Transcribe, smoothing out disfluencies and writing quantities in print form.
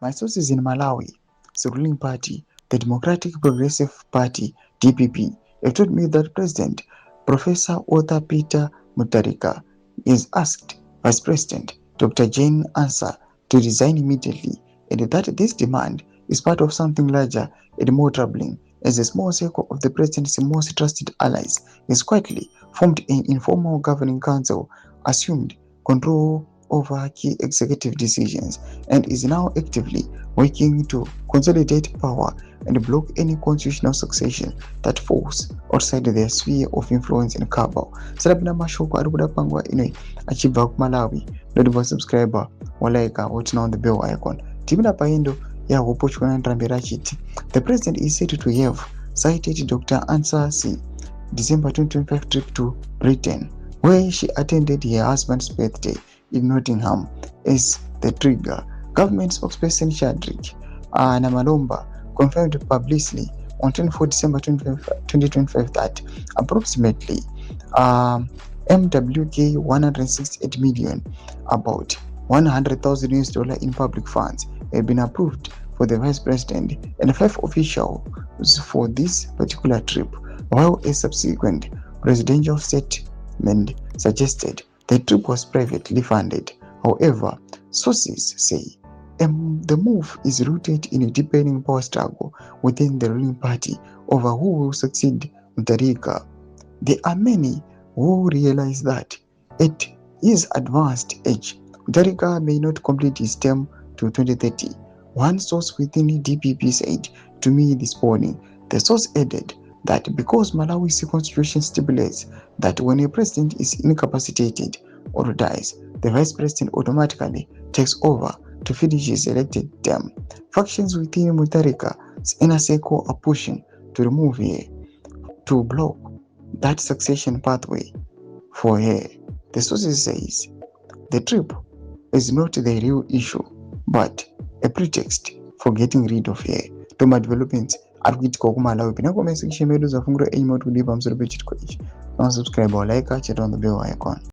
My sources in Malawi, the ruling party, the Democratic Progressive Party (DPP), have told me that President Professor Arthur Peter Mutharika is asked Vice President Dr. Jane Ansah to resign immediately, and that this demand is part of something larger and more troubling, as a small circle of the president's most trusted allies is quietly formed an informal governing council, assumed control over key executive decisions, and is now actively working to consolidate power and block any constitutional succession that falls outside their sphere of influence in Kabul. Salabina mashoko ari kuda pangwa ino achibva kuMalawi. Ndotiva subscriber walaika wotina on the bell icon. Timina paindo ya hopo chikwana ntrambira chiti. The president is said to have cited Dr. Ansah C. December 2025 trip to Britain, where she attended her husband's birthday in Nottingham as the trigger. Government spokesperson Chadrick Namalomba confirmed publicly on 24 December 2025 that approximately MWK 168 million, about $100,000 in public funds, have been approved for the vice president and 5 officials for this particular trip, while a subsequent presidential statement suggested the trip was privately funded. However, sources say the move is rooted in a deepening power struggle within the ruling party over who will succeed Mutharika. There are many who realize that at his advanced age, Mutharika may not complete his term to 2030. One source within DPP said to me this morning. The source added that because Malawi's constitution stipulates that when a president is incapacitated or dies, the vice president automatically takes over to finish his elected term. Factions within Mutharika's inner circle are pushing to remove her, to block that succession pathway for her. The sources says the trip is not the real issue, but a pretext for getting rid of her. Toma developments ari kuitika kuMalawi. Pina comment section medu zafungura enyi mauti kudipa msoro pechitiko ichi. Subscribe or like, chat on the bell icon.